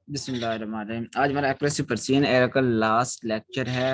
बिस्मिल्लाहिर्रहमानिर्रहीम। आज हमारा एक्यूरेसी पर्सियन एरर का लास्ट लेक्चर है,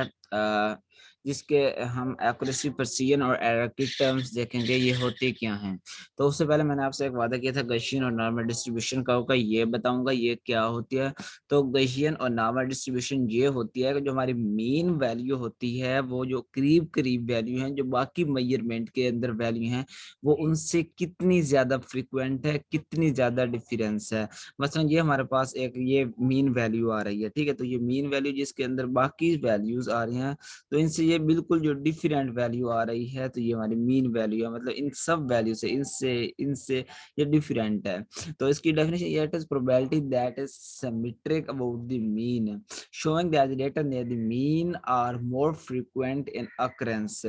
जिसके हम एक्यूरेसी पर्सियन और एरर की टर्म्स देखेंगे ये होते क्या हैं। तो उससे पहले मैंने आपसे एक वादा किया था गशियन और नॉर्मल डिस्ट्रीब्यूशन का होगा, ये बताऊंगा ये क्या होती है। तो गशियन और नॉर्मल डिस्ट्रीब्यूशन ये होती है कि जो हमारी मीन वैल्यू होती है वो जो करीब करीब वैल्यू हैं, जो बाकी मेजरमेंट के अंदर वैल्यू हैं, वो उनसे कितनी ज्यादा फ्रिक्वेंट है, कितनी ज्यादा डिफरेंस है। मसलन ये हमारे पास एक ये मीन वैल्यू आ रही है, ठीक है। तो ये मीन वैल्यू जिसके अंदर बाकी वैल्यूज आ रही हैं, तो इनसे ये बिल्कुल जो डिफरेंट वैल्यू आ रही है, तो ये हमारी मीन वैल्यू है। मतलब इन सब वैल्यू से इनसे इनसे ये डिफरेंट है। तो इसकी डेफिनेशन ये है, probability that is symmetric about the mean, showing that the data near the mean are more frequent in occurrence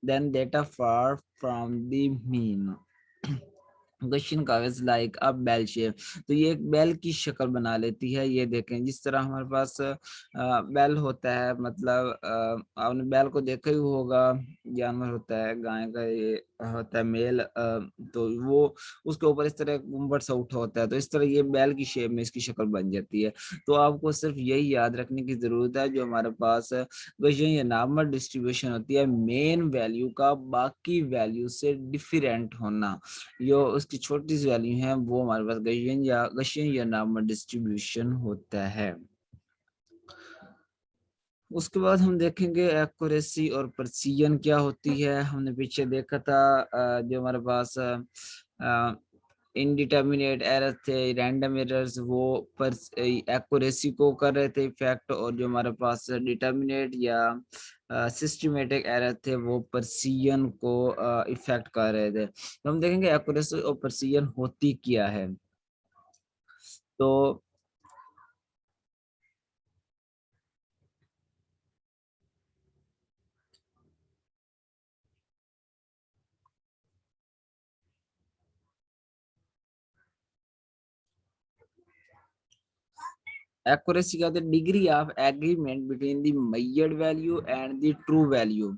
than data far from the mean. Question कागज लाइक अब बेल शेप, तो ये एक बेल की शक्ल बना लेती है। ये देखें जिस तरह हमारे पास बेल होता है, मतलब आपने बेल को देखा ही होगा, जानवर होता है गाय का, ये होता है मेल, तो वो उसके ऊपर इस तरह गुम्बद सा उठा होता है, तो इस तरह ये बेल की शेप में इसकी शक्ल बन जाती है। तो आपको सिर्फ यही याद रखने की जरूरत है, जो हमारे पास गौसियन या नॉर्मल डिस्ट्रीब्यूशन होती है, मेन वैल्यू का बाकी वैल्यू से डिफरेंट होना, जो उसकी छोटी सी वैल्यू है, वो हमारे पास गशियन या नॉर्मल डिस्ट्रीब्यूशन होता है। उसके बाद हम देखेंगे एक्यूरेसी और प्रिसिजन क्या होती है। हमने पीछे देखा था जो हमारे पास इनडिटर्मिनेट एरर थे, रैंडम एरर्स, वो पर एक्यूरेसी को कर रहे थे इफेक्ट, और जो हमारे पास डिटर्मिनेट या सिस्टमेटिक एरर थे वो प्रिसिजन को इफेक्ट कर रहे थे। तो हम देखेंगे एक्यूरेसी और प्रिसिजन होती क्या है। तो accuracy का the degree of agreement between the measured value and the true value.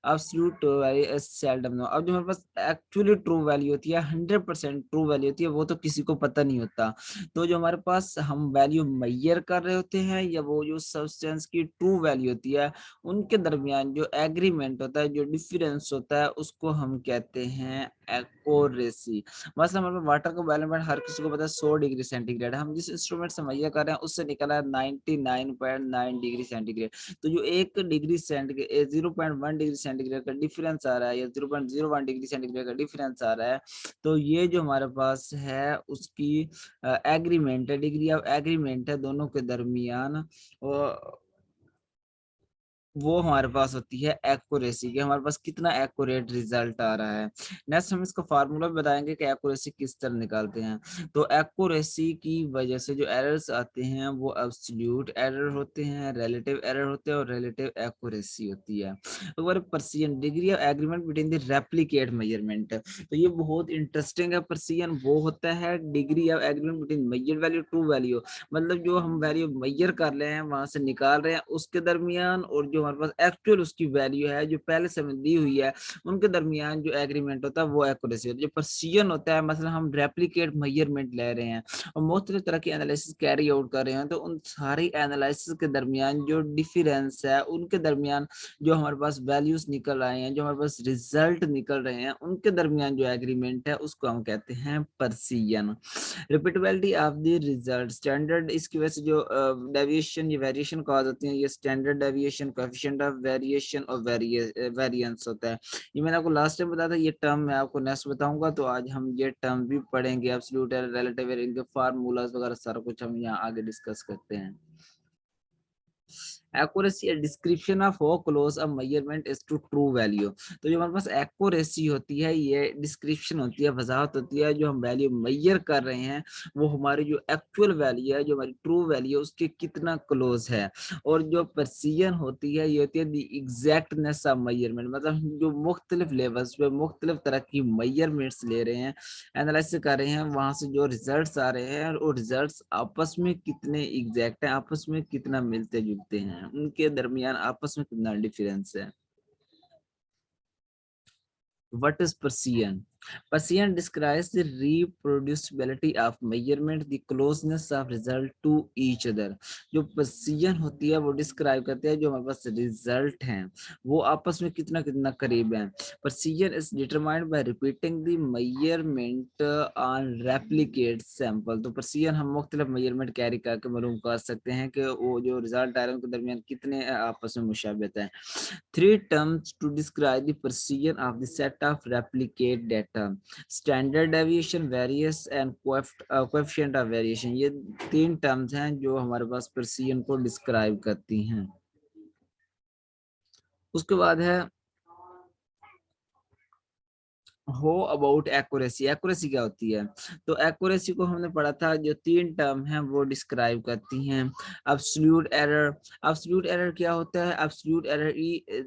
Absolute value is seldom known. अब जो हमारे पास एक्चुअली ट्रू वैल्यू होती है, 100% ट्रू वैल्यू होती है, वो तो किसी को पता नहीं होता। तो जो हमारे पास हम वैल्यू मेजर कर रहे होते हैं, या वो जो सब्सटेंस की ट्रू वैल्यू होती है, उनके दरमियान जो एग्रीमेंट होता है, जो डिफरेंस होता है, उसको हम कहते हैं एक्यूरेसी। मतलब हमारे वाटर का बॉइलिंग हर किसी को पता है 100 डिग्री सेंटीग्रेड, हम जिस इंस्ट्रूमेंट से मेजर कर रहे हैं उससे निकला है 99.9 डिग्री सेंटीग्रेड। तो जो 1 डिग्री सेंटीग्रेड 0.1 डिग्री सेंटीग्रेड का डिफरेंस आ रहा है, या 0.01 डिग्री सेंटीग्रेड का डिफरेंस आ रहा है, तो ये जो हमारे पास है उसकी एग्रीमेंट है, डिग्री ऑफ एग्रीमेंट है दोनों के दरमियान, वो हमारे पास होती है एक्यूरेसी, कि हमारे पास कितना एक्यूरेट रिजल्ट आ रहा है। नेक्स्ट हम इसका फार्मूला भी बताएंगे कि एक्यूरेसी किस तरह निकालते हैं। तो एक्यूरेसी की वजह से जो एरर्स आते हैं वो एब्सोल्यूट एरर होते हैं, रिलेटिव एरर होते हैं, और रिलेटिव एक्यूरेसी होती है। और precision, degree of agreement between the replicate measurement, तो ये बहुत इंटरेस्टिंग है। प्रिसिजन वो होता है degree of agreement between measured value true value, मतलब जो हम वैल्यू मेजर कर रहे हैं वहां से निकाल रहे हैं उसके दरमियान, और जो हमारे पास एक्चुअल उसकी वैल्यू है जो पहले से हमें दी हुई है, उनके दरमियान जो एग्रीमेंट होता है वो एक्यूरेसी होता है। जो प्रिसिजन होता है, मतलब हम रेप्लिकेट मेजरमेंट ले रहे हैं और मुख्तलिफ तरह की एनालिसिस कैरी आउट कर रहे हैं, तो उन सारी एनालिसिस के दरमियान जो डिफरेंस है, उनके दरमियान जो हमारे पास वैल्यूज निकल आए हैं, जो हमारे पास रिजल्ट निकल रहे हैं, उनके दरमियान जो एग्रीमेंट है उसको हम कहते हैं precision. Repeatability of the result, standard, इसकी वजह से जो डेविएशन या वेरिएशन कॉज होती है, ये standard deviation, coefficient of variation और वेरिएंस होता है। ये मैंने आपको लास्ट टाइम बताया था, ये टर्म मैं आपको नेक्स्ट बताऊंगा। तो आज हम ये टर्म भी पढ़ेंगे, एब्सोल्यूट एरर, रिलेटिव एरर, इनके फार्मूलाज वगैरह सारा कुछ हम यहाँ आगे डिस्कस करते हैं। एक्यूरेसी या description of how close a measurement is to true value, तो जो हमारे पास एक्यूरेसी होती है, ये डिस्क्रिप्शन होती है, वजाहत होती है, जो हम वैल्यू मेजर कर रहे हैं वो हमारी जो एक्चुअल वैल्यू है, जो हमारी ट्रू वैल्यू है, उसके कितना क्लोज है। और जो प्रिसिजन होती है, ये होती है द एग्जैक्टनेस ऑफ मेजरमेंट, मतलब हम जो मुख्तलिफ लेवल्स पे मुख्तलिफ तरह की मेजरमेंट्स ले रहे हैं, एनालिसिस कर रहे हैं, वहां से जो रिजल्ट्स आ रहे हैं, और रिजल्ट्स आपस में कितने एग्जैक्ट हैं, आपस में कितना मिलते जुलते हैं, उनके दरमियान आपस में कितना डिफरेंस है। What is precision? Precision describes the reproducibility of measurement, the closeness of result to each other. जो precision होती है वो डिस्क्राइब करते हैं जो हमारे पास रिजल्ट हैं वो आपस में कितना कितना करीब है. Precision is determined by repeating the measurement on replicate sample. तो precision हम मुख्तलिफ measurement कैरी करके मालूम कर सकते हैं कि वो जो रिजल्ट आ रहे हैं उनके दरमियान कितने आपस में मुशाबिहत है. Three terms to describe the precision of the set of replicate data: standard deviation, variance and coefficient of variation. ये तीन टर्म्स हैं जो हमारे पास precision को डिस्क्राइब करती हैं. उसके बाद है हो अबाउट एक्यूरेसी. एक्यूरेसी क्या होती है? तो एक्यूरेसी को हमने पढ़ा था जो तीन टर्म हैं वो डिस्क्राइब करती हैं. Absolute error. एब्सोल्यूट एरर क्या होता है? Absolute error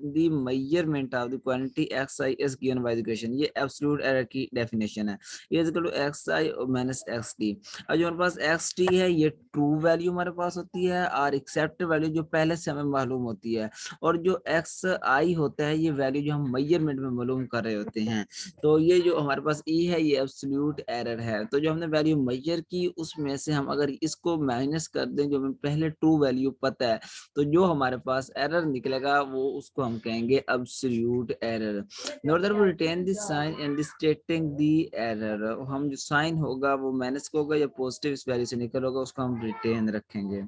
the measurement of the quantity x i is given by the equation. ये एब्सोल्यूट एरर की डेफिनेशन है. ये is equal to x i minus x t. और जो हमारे पास एक्स टी है ये ट्रू वैल्यू हमारे पास होती है और एक्सेप्टेड वैल्यू जो पहले से हमें मालूम होती है. और जो एक्स आई होता है ये वैल्यू जो हम मेजरमेंट में मालूम कर रहे होते हैं. तो ये जो हमारे पास ई है ये एब्सोल्यूट एरर है. तो जो हमने वैल्यू मेजर की उसमें से हम अगर इसको माइनस कर दें जो हमें पहले ट्रू वैल्यू पता है तो जो हमारे पास एरर निकलेगा वो उसको हम कहेंगे एब्सोल्यूट एरर. नॉर्दर वो written the sign and stating the error. हम जो साइन होगा वो माइनस होगा या पॉजिटिव इस वैल्यू से निकल होगा उसको हम रिटेन रखेंगे.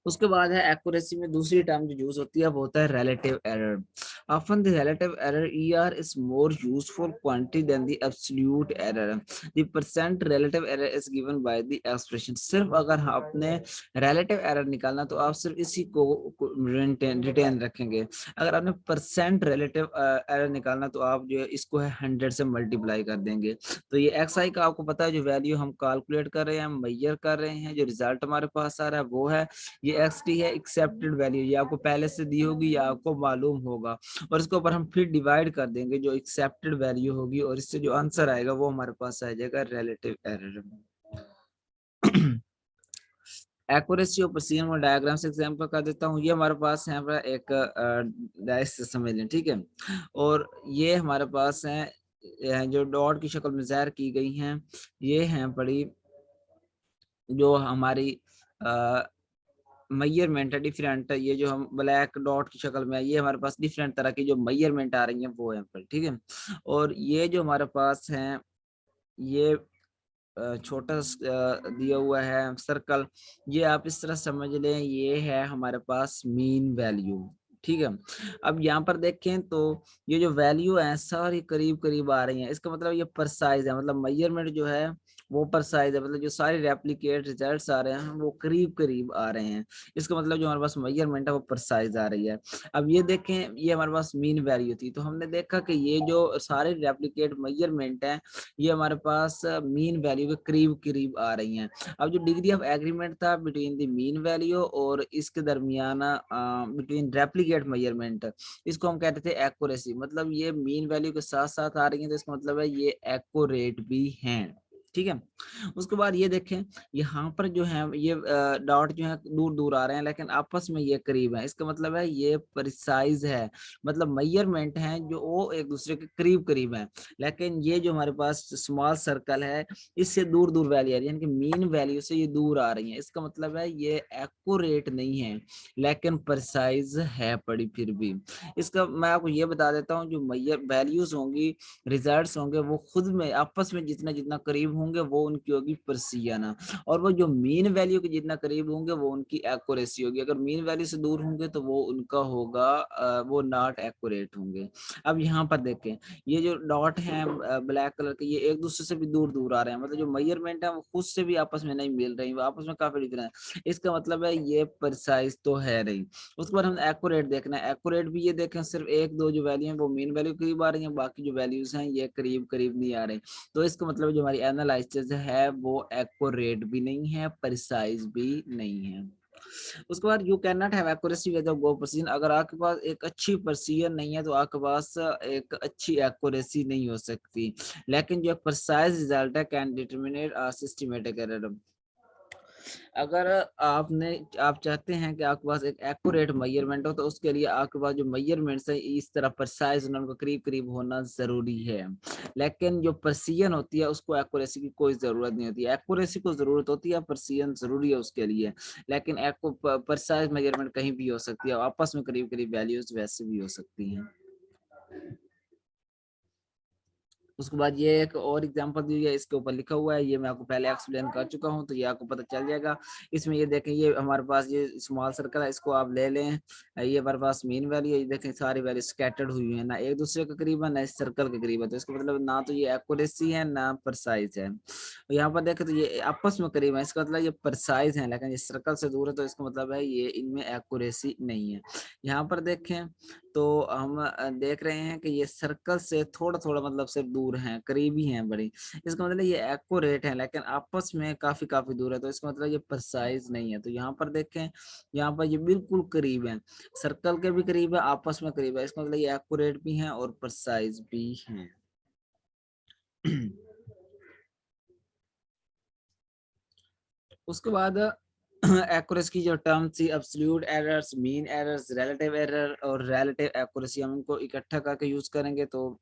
उसके बाद है एक्यूरेसी में दूसरी टर्म जो यूज होती है वो होता है relative error. Often the relative error ER is more useful quantity than the absolute error. The percent relative error is given by the expression. सिर्फ अगर आपने रिलेटिव एरर निकालना तो आप सिर्फ इसी को रिटेन रखेंगे. अगर आपने परसेंट रिलेटिव एरर निकालना तो आप जो है इसको है 100 से मल्टीप्लाई कर देंगे. तो ये एक्स आई का आपको पता है जो वैल्यू हम कैलकुलेट कर रहे हैं हम मेजर कर रहे हैं जो रिजल्ट हमारे पास आ रहा है वो है ये एक्स टी है एक्सेप्टेड वैल्यू. ये आपको पहले से दी होगी या आपको मालूम होगा और इसके ऊपर हम फिर डिवाइड कर देंगे जो एक्सेप्टेड वैल्यू होगी और इससे जो आंसर आएगा वो हमारे पास आ जाएगा रिलेटिव एरर. एक्यूरेसी और प्रिसीजन में डायग्राम से एग्जांपल कर देता हूँ. ये हमारे पास है एक डायस से समझ लें ठीक है. और ये हमारे पास है जो डॉट की शक्ल में ज़ाहिर की गई हैं ये हैं बड़ी जो हमारी मेजरमेंट है डिफरेंट. ये जो हम ब्लैक डॉट की शक्ल में है ये हमारे पास डिफरेंट तरह की जो मेजरमेंट आ रही हैं वो है पर ठीक है. और ये जो हमारे पास है ये छोटा दिया हुआ है सर्कल. ये आप इस तरह समझ लें ये है हमारे पास मीन वैल्यू ठीक है. अब यहाँ पर देखें तो ये जो वैल्यू है सारी करीब करीब आ रही हैं. इसका मतलब ये परसाइज है मतलब मेजरमेंट जो है वो परसाइज है मतलब जो सारे रेप्लिकेट रिजल्ट्स आ रहे हैं वो करीब करीब आ रहे हैं. इसका मतलब जो हमारे पास मेजरमेंट है वो परसाइज आ रही है. अब ये देखें ये हमारे पास मीन वैल्यू थी तो हमने देखा कि ये जो सारे रेप्लिकेट मेजरमेंट है ये हमारे पास मीन वैल्यू के करीब करीब आ रही हैं. अब जो डिग्री ऑफ एग्रीमेंट था बिटवीन द मीन वैल्यू और इसके दरमियान बिटवीन रेप्लिकेट मेजरमेंट इसको हम कहते थे एक्यूरेसी. मतलब ये मीन वैल्यू के साथ साथ आ रही है तो इसका मतलब है ये एक्यूरेट भी हैं ठीक है. उसके बाद ये देखें यहाँ पर जो है ये डॉट जो है दूर दूर आ रहे हैं लेकिन आपस में ये करीब है. इसका मतलब है ये प्रिसाइज है मतलब मेजरमेंट है जो वो एक दूसरे के करीब करीब है. लेकिन ये जो हमारे पास स्मॉल सर्कल है इससे दूर दूर वैल्यू आ रही है यानी कि मीन वैल्यू से ये दूर आ रही है. इसका मतलब है ये एक्यूरेट नहीं है लेकिन प्रिसाइज है पड़ी फिर भी. इसका मैं आपको ये बता देता हूँ जो वैल्यूज होंगी रिजल्ट्स होंगे वो खुद में आपस में जितना जितना करीब होंगे वो उनकी होगी प्रिसिजन और वो जो मीन वैल्यू के जितना करीब होंगे वो उनकी एक्यूरेसी होगी. अगर मीन वैल्यू से दूर होंगे तो वो उनका होगा वो नॉट एक्यूरेट होंगे. अब यहाँ पर देखें ये जो डॉट है ब्लैक कलर के ये एक दूसरे से भी दूर दूर आ रहे हैं मतलब जो मेजरमेंट है वो खुद से भी आपस में नहीं मिल रही वो आपस में काफी डिफरेंट है. इसका मतलब है ये प्रिसाइज तो है नहीं. उसके बाद हम एक्यूरेट देखना है. एक्यूरेट भी ये देखें सिर्फ एक दो जो वैल्यू है वो मीन वैल्यू करीब आ रही है बाकी जो वैल्यूज हैं ये करीब करीब नहीं आ रही. तो इसका मतलब जो हमारी एनालिसिस है वो एक्यूरेट भी नहीं है प्रिसाइज भी नहीं है. उसके बाद you can not have accuracy with go precision. अगर आपके पास एक अच्छी प्रिसीजन नहीं है तो आपके पास एक अच्छी एक्यूरेसी नहीं हो सकती. लेकिन जो प्रिसाइज रिजल्ट है कैन डिटरमिनेट सिस्टमैटिक एरर. अगर आप चाहते हैं कि आपके पास एक एक्यूरेट मेजरमेंट हो, तो उसके लिए आपके पास जो मेजरमेंट्स है इस तरह प्रिसाइज उनका करीब करीब होना जरूरी है। लेकिन जो प्रेसिजन होती है उसको एक्यूरेसी की कोई जरूरत नहीं होती है। एक्यूरेसी को जरूरत होती है, प्रेसिजन जरूरी है उसके लिए, लेकिन आपको प्रिसाइज मेजरमेंट कहीं भी हो सकती है, आपस में करीब करीब वैल्यूज वैसे भी हो सकती हैं। उसके बाद ये एक और एग्जांपल दी है, इसके ऊपर लिखा हुआ है, ये मैं आपको पहले एक्सप्लेन कर चुका हूं, तो ये आपको पता चल जाएगा। इसमें ये देखें, ये हमारे पास ये स्मॉल सर्कल है, इसको आप ले लें। ये हमारे पास मीन वैल्यू है, ये देखें सारी वैल्यू स्कैटर्ड हुई है, ना एक दूसरे के करीब है ना इस सर्कल के करीब है, तो इसका मतलब ना तो ये एक्यूरेसी है ना प्रिसाइज है। यहाँ पर देखें तो ये आपस में करीब है, इसका मतलब ये प्रिसाइज है, लेकिन ये सर्कल से दूर है, तो इसका मतलब है ये इनमें एक्यूरेसी नहीं है। यहाँ पर देखें तो हम देख रहे हैं कि ये सर्कल से थोड़ा थोड़ा मतलब से दूर हैं, करीबी हैं बड़ी, इसका मतलब ये एक्यूरेट है, लेकिन आपस में काफी काफी दूर है, तो इसका मतलब ये प्रिसाइज नहीं है। तो यहाँ पर देखें, यहाँ पर ये बिल्कुल करीब है, सर्कल के भी करीब है, आपस में करीब है, इसका मतलब ये एक्यूरेट भी है और प्रिसाइज भी है। उसके बाद एक्यूरेसी की जो टर्म थी, absolute errors, mean errors, relative error और रिलेटिव एक्यूरेसी, हम इनको इकट्ठा करके यूज करेंगे। तो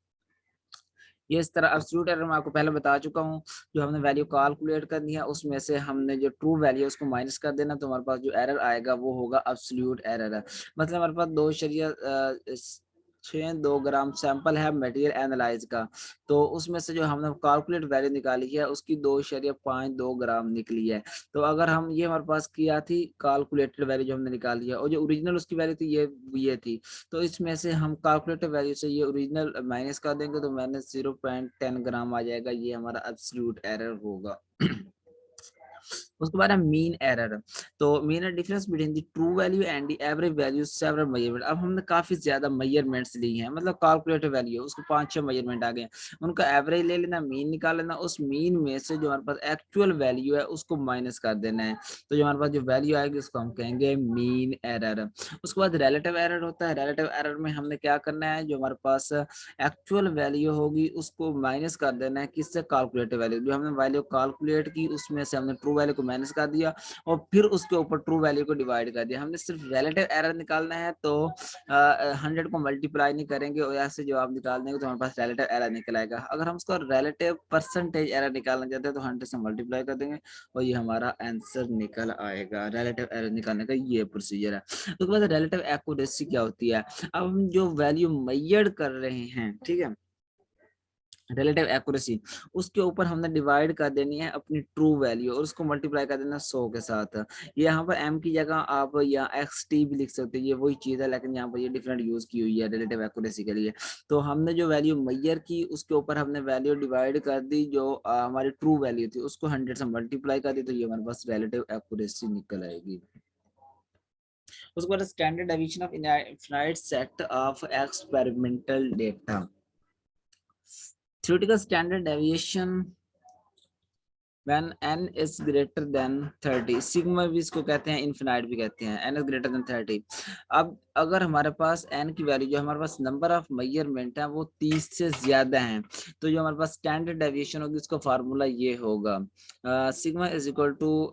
ये इस तरह एब्सोल्यूट एरर मैं आपको पहले बता चुका हूँ, जो हमने वैल्यू कैलकुलेट करनी है उसमें से हमने जो ट्रू वैल्यू है उसको माइनस कर देना, तो हमारे पास जो एरर आएगा वो होगा एब्सोल्यूट एरर। मतलब हमारे पास 2.62 ग्राम सैंपल है मटेरियल एनालाइज का, तो उसमें से जो हमने कैलकुलेट वैल्यू निकाली है उसकी 2.52 ग्राम निकली है। तो अगर हम ये हमारे पास किया थी कैलकुलेटेड वैल्यू जो हमने निकाली है, और जो ओरिजिनल उसकी वैल्यू थी ये थी, तो इसमें से हम कैलकुलेटेड वैल्यू से ये ओरिजिनल माइनस कर देंगे, तो माइनस 0.10 ग्राम आ जाएगा, ये हमारा एब्सोल्यूट एरर होगा। उसके बाद है मीन एरर। तो mean difference between the true value and the average value several measurement. अब हमने काफी ज्यादा मेजरमेंट्स ली हैं, मतलब कैलकुलेटेड वैल्यू उसको 5-6 मेजरमेंट आ गए, उनका एवरेज ले लेना, मीन निकाल लेना, उस मीन में से जो हमारे पास एक्चुअल वैल्यू है उसको माइनस कर देना है, तो जो हमारे पास जो वैल्यू आएगी उसको हम कहेंगे मीन एरर। उसके बाद रिलेटिव एरर होता है। रिलेटिव एरर में हमने क्या करना है, जो हमारे पास एक्चुअल वैल्यू होगी उसको माइनस कर देना है, किससे, कैलकुलेटेड वैल्यू, जो हमने वैल्यू कैलकुलेट की उसमें से हमने ट्रू वैल्यू को माइनस कर दिया और फिर उसके ऊपर ट्रू वैल्यू को डिवाइड कर दिया। हमने सिर्फ रिलेटिव एरर निकालना है, तो 100 को मल्टीप्लाई नहीं करेंगे और ऐसे जवाब निकाल देंगे तो हमारे पास रिलेटिव एरर निकल आएगा। अगर हम उसको रिलेटिव परसेंटेज एरर निकालना चाहते हैं तो 100 से मल्टीप्लाई कर देंगे और ये हमारा आंसर निकल आएगा। रिलेटिव एरर निकालने का ये प्रोसीजर है। उसके बाद रिलेटिव एक्यूरेसी क्या होती है, अब हम जो वैल्यू मेजर कर रहे हैं, ठीक है, रिलेटिव एक्यूरेसी, उसके ऊपर हमने डिवाइड कर देनी है अपनी ट्रू वैल्यू और उसको मल्टीप्लाई कर देना 100 के साथ। ये यहाँ पर m की जगह आप यहाँ xt भी लिख सकते हैं, ये वही चीज है, लेकिन यहाँ पर ये डिफरेंट यूज की हुई है रिलेटिव एक्यूरेसी के लिए। तो हमने जो वैल्यू मेजर की उसके ऊपर हमने वैल्यू डिवाइड कर दी, जो हमारी ट्रू वैल्यू थी उसको 100 से मल्टीप्लाई कर दी, तो ये हमारे पास रिलेटिव एक्यूरेसी निकल आएगी। उसके बाद standard deviation of infinite set of experimental data. Theoretical standard deviation when n is greater than 30, sigma भी इसको कहते हैं, इनफिनाइट भी कहते हैं, n is greater than 30। अब अगर हमारे पास n की वैल्यू, जो हमारे पास नंबर ऑफ मेजरमेंट है वो 30 से ज्यादा है, तो जो हमारे पास स्टैंडर्ड डेविएशन होगी उसका फार्मूला ये होगा, सिग्मा इज इक्वल टू,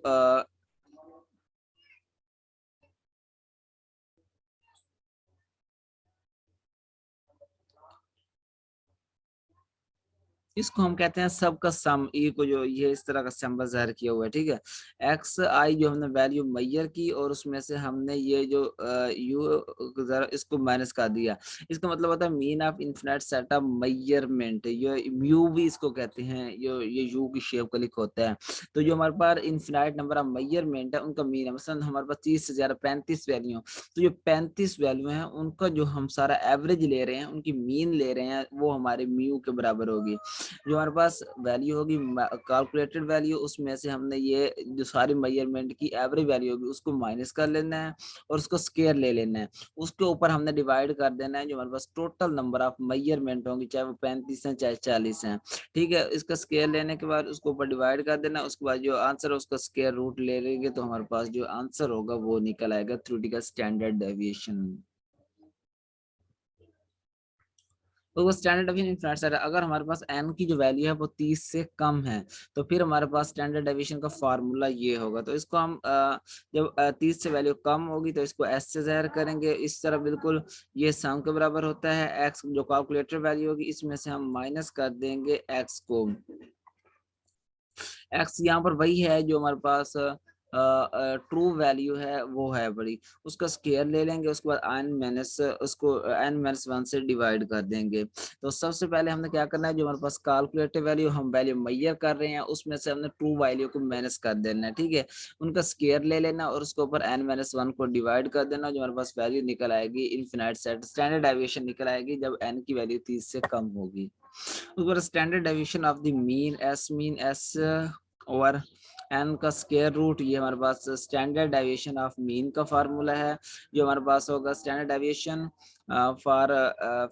इसको हम कहते हैं सब का सम, ई को जो ये इस तरह का सिंबल जाहिर किया हुआ है, ठीक है। एक्स आई जो हमने वैल्यू मेजर की और उसमें से हमने ये जो यू जरा इसको माइनस कर दिया, इसका मतलब होता है mean of infinite set of measurement, ये म्यू भी इसको कहते हैं, ये यू की शेप का लिखा होता है। तो जो हमारे पास इनफिनिट नंबर ऑफ मेजरमेंट है उनका मीन है, मसलन हमारे पास 30 से ज्यादा 35 वैल्यू, तो जो 35 वैल्यू है उनका जो हम सारा एवरेज ले रहे हैं, उनकी मीन ले रहे हैं, वो हमारे म्यू के बराबर होगी। जो हमारे पास वैल्यू होगी कैलकुलेटेड वैल्यू, उसमें से हमने ये जो सारी मेजरमेंट की एवरेज वैल्यू होगी उसको माइनस कर लेना है और उसको स्केयर ले लेना है, उसके ऊपर हमने डिवाइड कर देना है जो हमारे पास टोटल नंबर ऑफ मेजरमेंट होंगी, चाहे वो 35 है चाहे 40 है, ठीक है। इसका स्केयर लेने के बाद उसके ऊपर डिवाइड कर देना, उसके बाद जो आंसर है उसका स्केयर रूट ले लेंगे, तो हमारे पास जो आंसर होगा वो निकल आएगा थ्योरेटिकल स्टैंडर्ड डेविएशन। वो स्टैंडर्ड डेविएशन इनफिनिट सेट है। अगर हमारे पास n की जो वैल्यू है वो 30 से कम है तो फिर हमारे पास स्टैंडर्ड डेविएशन का फार्मूला ये होगा। तो इसको हम जब 30 से वैल्यू कम होगी तो इसको s से ज़ाहिर करेंगे। इस तरह बिल्कुल ये सम के बराबर होता है। x जो कैलकुलेटर वैल्यू होगी इसमें से हम माइनस कर देंगे x को। x यहाँ पर वही है जो हमारे पास ट्रू वैल्यू है वो है बड़ी, उसका स्केयर ले लेंगे, उसके बाद n-1 से डिवाइड कर देंगे। तो सबसे पहले हमने क्या करना है, जो हमारे पास कैलकुलेटेड वैल्यू हम वैल्यू मेजर कर रहे हैं उसमें से हमने ट्रू वैल्यू को माइनस कर देना है, ठीक है। उनका स्केयर ले लेना और उसके ऊपर n-1 को डिवाइड कर देना, जो हमारे पास वैल्यू निकल आएगी इनफिनिट सेट स्टैंडर्ड डेविएशन निकल आएगी जब n की वैल्यू 30 से कम होगी। उसके बाद standard deviation of the mean S और एन का स्क्वायर रूट, ये हमारे पास स्टैंडर्ड डेविएशन ऑफ मीन का फार्मूला है जो हमारे पास होगा standard deviation for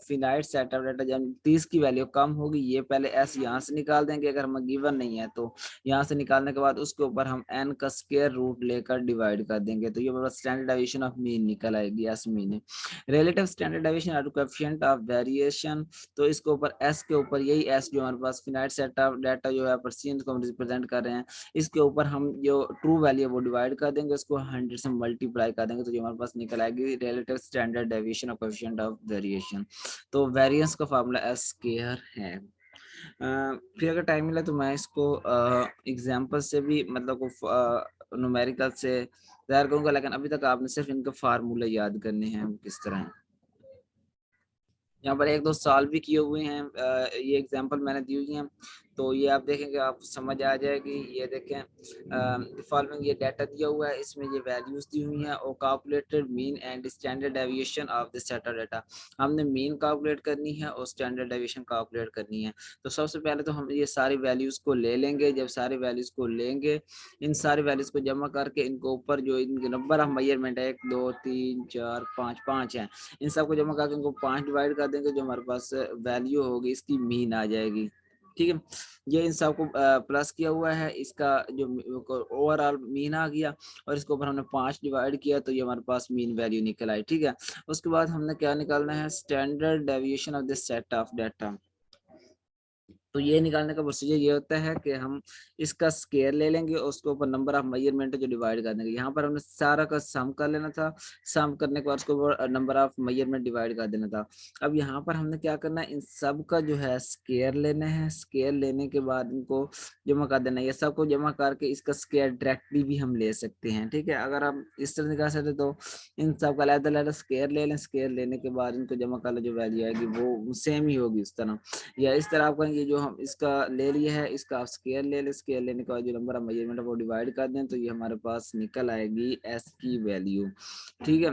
finite set of data. जब 30 की वैल्यू कम होगी, ये पहले एस यहाँ से निकाल देंगे अगर हमें गिवन नहीं है तो, यहाँ से निकालने के बाद उसके ऊपर हम एन का स्क्वायर रूट लेकर डिवाइड कर देंगे तो ये हमारे पास स्टैंडर्ड डेविएशन ऑफ मीन निकल आएगी, S mean. Relative standard deviation और कोएफिशिएंट ऑफ वेरिएशन, तो इसके ऊपर एस के ऊपर यही एस जो हमारे पास फिनाइट सेट ऑफ डाटा जो है परसेंट को हम रिप्रेजेंट कर रहे हैं, इसके ऊपर हम जो ट्रू वैल्यू वो डिवाइड कर देंगे, उसको 100 से मल्टीप्लाई कर देंगे तो जो हमारे पास निकल आएगी रिलेटिव स्टैंडर्ड डेविएशन और कोएफिशिएंट ऑफ वेरिएशन। तो वेरिएंस का फार्मूला एस स्क्वायर है। फिर अगर टाइम मिला तो मैं इसको एग्जांपल से भी मतलब न्यूमेरिकल से ज़ाहिर करूंगा, लेकिन अभी तक आपने सिर्फ इनके फार्मूले याद करने हैं किस तरह है। यहाँ पर एक दो सॉल्व भी किए हुए हैं, ये एग्जांपल मैंने दी हुई हैं तो ये आप देखेंगे आप समझ आ जाएगी। ये देखें फॉलोइंग ये डाटा दिया हुआ है, इसमें ये वैल्यूज दी हुई हैं और calculated mean and standard deviation of the set of data. हमने मीन कैलकुलेट करनी है और स्टैंडर्ड डेविएशन कैलकुलेट करनी है। तो सबसे पहले तो हम ये सारी वैल्यूज को ले लेंगे। जब सारी वैल्यूज को लेंगे, इन सारी वैल्यूज को जमा करके इनको ऊपर जो इनके नंबर ऑफ मेजरमेंट है 1 2 3 4 5 5 है, इन सबको जमा करके इनको 5 डिवाइड कर देंगे, जो हमारे पास वैल्यू होगी इसकी मीन आ जाएगी, ठीक है। ये इन सबको प्लस किया हुआ है, इसका जो ओवरऑल मीन आ गया और इसके ऊपर हमने 5 डिवाइड किया तो ये हमारे पास मीन वैल्यू निकल आई, ठीक है। उसके बाद हमने क्या निकालना है, standard deviation of this set of data. तो ये निकालने का प्रोसीजर ये होता है कि हम इसका स्केयर ले लेंगे और उसके ऊपर नंबर ऑफ मेजरमेंट जो डिवाइड कर देंगे। यहाँ पर हमने सारा का सम कर लेना था, सम करने के बाद उसके ऊपर नंबर ऑफ मेजरमेंट डिवाइड कर देना था। अब यहाँ पर हमने क्या करना है, इन सब का जो है स्केयर लेना है, स्केयर लेने के बाद इनको जमा कर देना है। ये सबको जमा करके इसका स्केयर डायरेक्टली भी हम ले सकते हैं, ठीक है। अगर आप इस तरह निकाल सकते तो इन सब का अलग-अलग स्केयर ले लें, स्केयर लेने के बाद इनको जमा कर ले, जो वैल्यू आएगी वो सेम ही होगी उस तरह। या इस तरह आप कहेंगे जो हम इसका ले लिए है, इसका आप स्केयर ले लें, स्केयर लेने के बाद जो नंबर ऑफ मेजरमेंट है वो डिवाइड कर दें तो ये हमारे पास निकल आएगी एस की वैल्यू, ठीक है।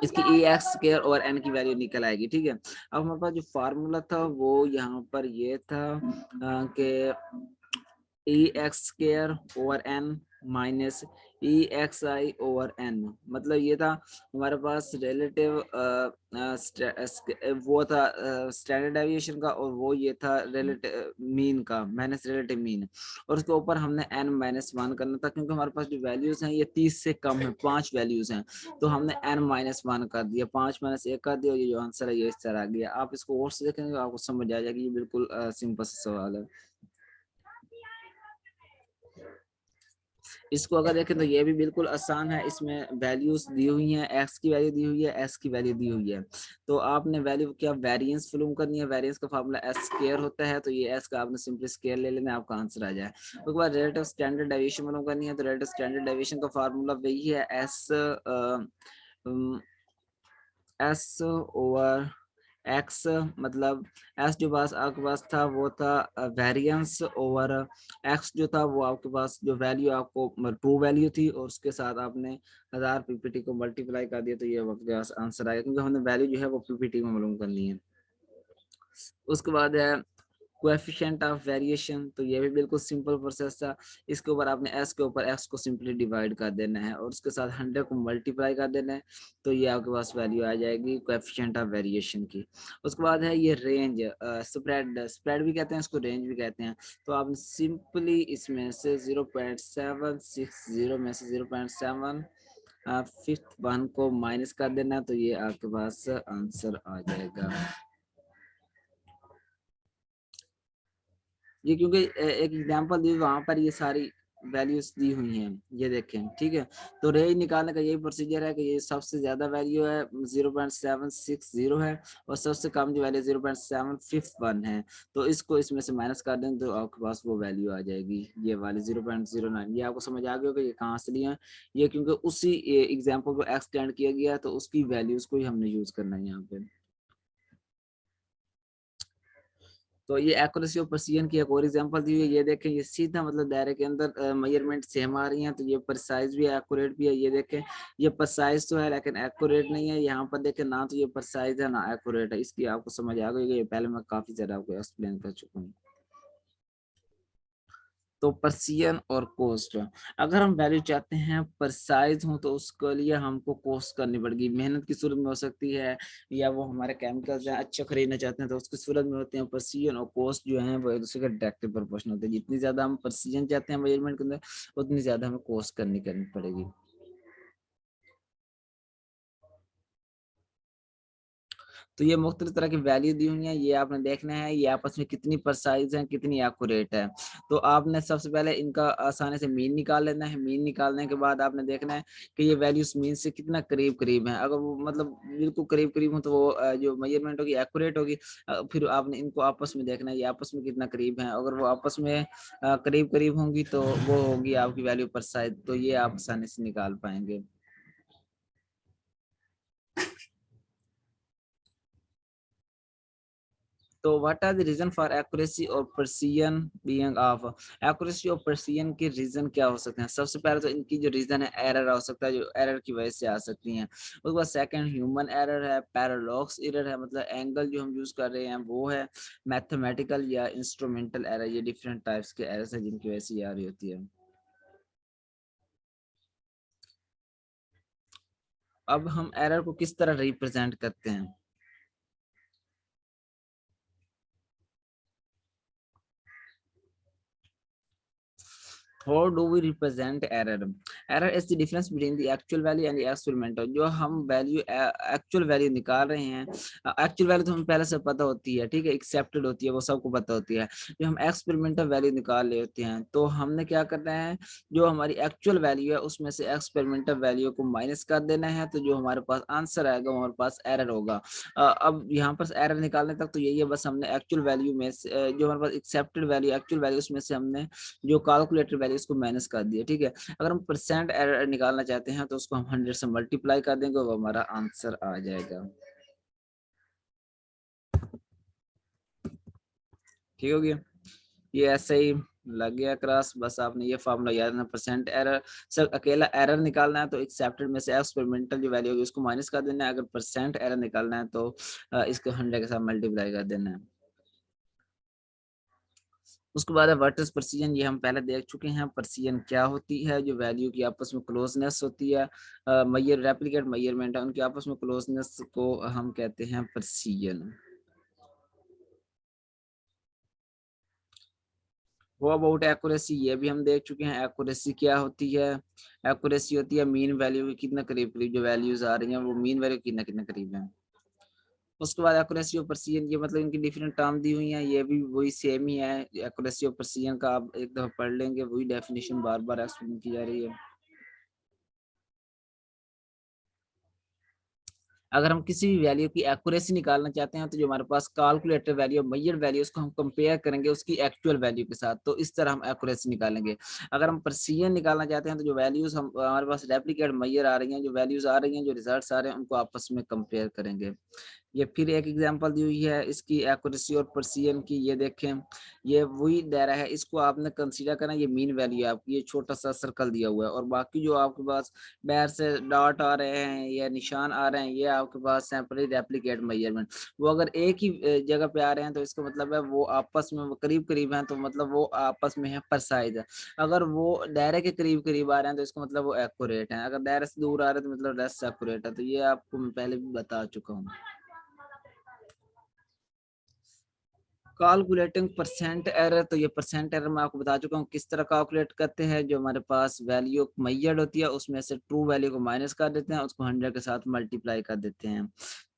इसकी ई एक्स स्केयर और एन की वैल्यू निकल आएगी, ठीक है। अब हमारे पास जो फार्मूला था वो यहाँ पर ये था कि E X square over N minus E X I over N, मतलब ये था हमारे पास रिलेटिव वो था स्टैंडर्ड डेविएशन का और वो ये था रिलेटिव मीन का माइनस रिलेटिव मीन, और उसके ऊपर हमने n-1 करना था क्योंकि हमारे पास जो वैल्यूज हैं ये 30 से कम है, 5 वैल्यूज हैं तो हमने n-1 कर दिया, 5 - 1 कर दिया, ये जो आंसर है ये इस तरह आ गया। आप इसको और से देखेंगे आपको समझ आ जाएगी, ये बिल्कुल सिंपल सा सवाल है। इसको अगर देखें तो ये भी बिल्कुल आसान है, इसमें वैल्यूज दी हुई हैं, एक्स की वैल्यू दी हुई है, एस की वैल्यू दी हुई है। तो आपने वैल्यू क्या वेरिएंस मालूम करनी है, वेरिएंस का फार्मूला एस स्क्वायर होता है, तो ये एस का आपने सिंपली स्क्वायर ले लेना, आपका आंसर आ जाए। उसके बाद रिलेटिव स्टैंडर्ड डेविएशन मालूम करनी है, तो रिलेटिव स्टैंडर्ड डेविएशन का फार्मूला वही है एस ओवर एक्स, मतलब एस जो पास आपके पास था वो था वेरिएंस ओवर एक्स जो था वो आपके पास जो वैल्यू आपको ट्रू वैल्यू थी और उसके साथ आपने 1000 पीपीटी को मल्टीप्लाई कर दिया तो ये आपके पास आंसर आएगा, क्योंकि हमने वैल्यू जो है वो पीपीटी में मालूम करनी है। उसके बाद है कोएफिशिएंट ऑफ वेरिएशन, तो ये भी बिल्कुल सिंपल प्रोसेस था। इसके ऊपर आपने एस के ऊपर एक्स को सिंपली डिवाइड कर देना है और उसके साथ 100 को मल्टीप्लाई कर देना है तो ये आपके पास वैल्यू आ जाएगी कोएफिशिएंट ऑफ वेरिएशन की। उसके बाद है ये रेंज, स्प्रेड, स्प्रेड भी कहते हैं इसको, रेंज भी कहते हैं। तो आपने सिंपली इसमें से 0.760 में से 0.7 फिफ्थ वन को माइनस कर देना तो ये आपके पास आंसर आ जाएगा। ये क्योंकि एक एग्जांपल दी वहां पर ये सारी वैल्यूज दी हुई हैं, ये देखें, ठीक है। तो रेंज निकालने का यही प्रोसीजर है कि ये सबसे ज्यादा वैल्यू है 0.760 है और सबसे कम जो वैल्यू 0.751 है, तो इसको इसमें से माइनस कर दें तो आपके पास वो वैल्यू आ जाएगी, ये वाली 0.09। ये आपको समझ आ गया होगा ये कहाँ से लिया है, ये क्योंकि उसी एग्जाम्पल को एक्सटेंड किया गया तो उसकी वैल्यूज को ही हमने यूज करना है यहाँ पे। तो ये एक्यूरेसी ऑफ प्रिसीजन की एक और एग्जांपल दी हुई है, ये देखें, ये सीधा मतलब दायरे के अंदर मेजरमेंट सेम आ रही हैं, तो ये प्रिसाइज भी है, एक्यूरेट भी है। ये देखें, ये प्रिसाइज तो है लेकिन एक्यूरेट नहीं है। यहाँ पर देखें ना तो ये प्रिसाइज है ना एक्यूरेट है, इसकी आपको समझ आ गई, ये पहले मैं काफी ज्यादा आपको एक्सप्लेन कर चुका हूँ। तो प्रिसीजन और कोस्ट, अगर हम वैल्यू चाहते हैं प्रिसाइज हो तो उसके लिए हमको कोस्ट करनी पड़ेगी, मेहनत की सूरत में हो सकती है, या वो हमारे केमिकल्स हैं अच्छा खरीदना चाहते हैं तो उसकी सूरत में होते हैं। प्रिसीजन और कोस्ट जो है वो एक दूसरे के डायरेक्टली प्रोपोर्शनल होते हैं, जितनी ज्यादा हम प्रिसीजन चाहते हैं मेजरमेंट के अंदर उतनी ज्यादा हमें कोस्ट करनी पड़ेगी। तो ये मुख्तलिफ तरह की वैल्यू दी हुई है, ये आपने देखना है ये आपस में कितनी प्रिसाइज है कितनी एक्यूरेट है। तो आपने सबसे पहले इनका आसानी से मीन निकाल लेना है, मीन निकालने के बाद आपने देखना है कि ये वैल्यूज मीन से कितना करीब करीब है। अगर वो मतलब बिल्कुल करीब करीब हो तो वो जो मेजरमेंट होगी एक्यूरेट होगी। फिर आपने इनको आपस में देखना है ये आपस में कितना करीब है, अगर वो आपस में करीब करीब होंगी तो वो होगी आपकी वैल्यू प्रिसाइज, तो ये आप आसानी से निकाल पाएंगे। तो what are the reason for accuracy और प्रिसीजन बीइंग ऑफ, एक्यूरेसी और प्रिसीजन के रीजन क्या हो सकते हैं? सबसे पहले तो इनकी जो रीजन है एरर हो सकता है, जो एरर की वजह से आ सकती हैं। उसके बाद सेकंड ह्यूमन एरर है, पैराडॉक्स एरर है, मतलब एंगल जो हम यूज कर रहे हैं वो है, मैथमेटिकल या इंस्ट्रूमेंटल एरर, ये डिफरेंट टाइप्स के एरर्स हैं जिनकी वजह से ये आ रही होती है। अब हम एरर को किस तरह रिप्रेजेंट करते हैं? How do we represent error? Error is the difference between the actual value and the experimental। जो हम वैल्यू एक्चुअल वैल्यू निकाल रहे हैं, एक्चुअल वैल्यू तो हमें पहले से पता होती है, ठीक है, एक्सेप्टेड होती है, वो सबको पता होती है। जो हम एक्सपेरिमेंटल वैल्यू निकाल रहे होते हैं तो हमने क्या करना है, जो हमारी एक्चुअल वैल्यू है उसमें से एक्सपेरिमेंटल वैल्यू को माइनस कर देना है, तो जो हमारे पास आंसर आएगा वो हमारे पास एरर होगा। अब यहाँ पर एरर निकालने तक तो यही है, बस हमने एक्चुअल वैल्यू में से जो हमारे पास एक्सेप्टेड वैल्यू एक्चुअल वैल्यू उसमें से हमने जो कैलकुलेटेड वैल्यू उसको माइनस कर दिया, ठीक है। अगर हम परसेंट एरर निकालना चाहते हैं तो उसको हम 100 से मल्टीप्लाई कर देंगे, वो हमारा आंसर आ जाएगा। ठीक हो गया, ये ऐसे ही लग गया क्रॉस, बस आपने ये फार्मूला याद रखना। परसेंट एरर सर अकेला एरर निकालना है तो एक्सेप्टेड में से एक्सपेरिमेंटल जो वैल्यू होगी उसको माइनस कर देना है, अगर परसेंट एरर निकालना है तो इसको 100 के साथ मल्टीप्लाई कर देना है। उसके बाद है व्हाट इज प्रिसीजन, ये हम पहले देख चुके हैं। प्रिसीजन क्या होती है, जो वैल्यू की आपस में क्लोजनेस होती है, मैयर रेप्लिकेट मेजरमेंट है, उनकी आपस में क्लोजनेस को हम कहते हैं प्रिसीजन। वो अबाउट एक्यूरेसी, ये भी हम देख चुके हैं। एक्यूरेसी क्या होती है, एक्यूरेसी होती है मीन वैल्यू के कितना करीब करीब जो वैल्यूज आ रही हैं वो मीन वैल्यू कितना कितना करीब है। उसके बाद एक्यूरेसी और प्रिसीजन, ये मतलब इनकी डिफरेंट टर्म दी हुई हैं, ये भी वही सेम ही है। एक्यूरेसी और प्रिसीजन का आप एक दफा पढ़ लेंगे, वही डेफिनेशन बार बार एक्सप्लेन की जा रही है। अगर हम किसी भी वैल्यू की एक्यूरेसी निकालना चाहते हैं तो जो हमारे पास कैलकुलेटर वैल्यू मेजर वैल्यू उसको हम कंपेयर करेंगे उसकी एक्चुअल वैल्यू के साथ, तो इस तरह हम एक्यूरेसी निकालेंगे। अगर हम प्रिसीजन निकालना चाहते हैं तो जो वैल्यूज हम हमारे पास रेप्लिकेट मेजर आ रही हैं, जो वैल्यूज आ रही हैं, जो रिजल्ट्स आ रहे हैं, उनको आपस में कंपेयर करेंगे। ये फिर एक एग्जांपल दी हुई है इसकी एक्यूरेसी और प्रिसीजन की, ये देखें, ये वही दायरा है, इसको आपने कंसीडर करना, ये मीन वैल्यू है आपकी, ये छोटा सा सर्कल दिया हुआ है, और बाकी जो आपके पास बाहर से डॉट आ रहे हैं या निशान आ रहे हैं ये आपके पास सैंपल रेप्लिकेट मेजरमेंट। वो अगर एक ही जगह पे आ रहे हैं तो इसका मतलब है वो आपस में करीब करीब हैं, तो मतलब वो आपस में है प्रिसाइज है। अगर वो दायरे के करीब करीब आ रहे हैं तो इसका मतलब वो एक्यूरेट है, अगर दायरे से दूर आ रहे हैं तो मतलब लेस एक्यूरेट है। तो ये आपको मैं पहले भी बता चुका हूँ। कैलकुलेटिंग परसेंट एरर, तो ये परसेंट एरर मैं आपको बता चुका हूँ किस तरह कैलकुलेट करते हैं। जो हमारे पास वैल्यू मैयड होती है उसमें से ट्रू वैल्यू को माइनस कर देते हैं, उसको 100 के साथ मल्टीप्लाई कर देते हैं।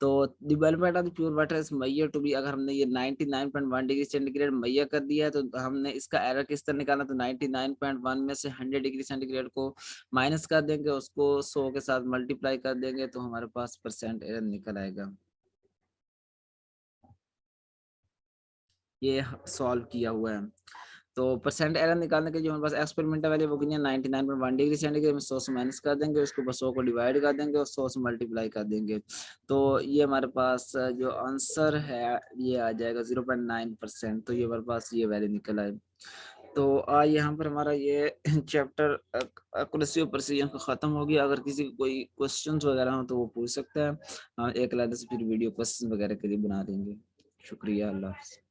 तो development of the pure water is mayor to be, अगर हमने ये 99.1 डिग्री सेंटीग्रेड मैयर कर दिया है तो हमने इसका एरर किस तरह निकालना, तो 99.1 में से 100 डिग्री सेंटीग्रेड को माइनस कर देंगे, उसको 100 के साथ मल्टीप्लाई कर देंगे तो हमारे पास परसेंट एरर निकल आएगा। ये सॉल्व किया हुआ है। तो परसेंट एरर निकालने के लिए जो हमारे पास एक्सपेरिमेंटल वैल्यू वो कितनी है 99.1 डिग्री सेंटीग्रेड में 100 से माइनस कर देंगे, उसको बस 100 को डिवाइड कर देंगे और 100 से मल्टीप्लाई कर देंगे। तो ये हमारे पास जो आंसर है ये आ जाएगा 0.9%। तो ये हमारे पास ये वैल्यू निकल आए। तो यहाँ पर हमारा ये चैप्टर एक्यूरेसी ऑफ प्रिसिजन का खत्म हो गया। अगर किसी को कोई क्वेश्चंस वगैरह हो तो वो पूछ सकता है। एक अलग से फिर वीडियो क्वेश्चन वगैरह के लिए बना देंगे। शुक्रिया, अल्लाह हाफ़िज़।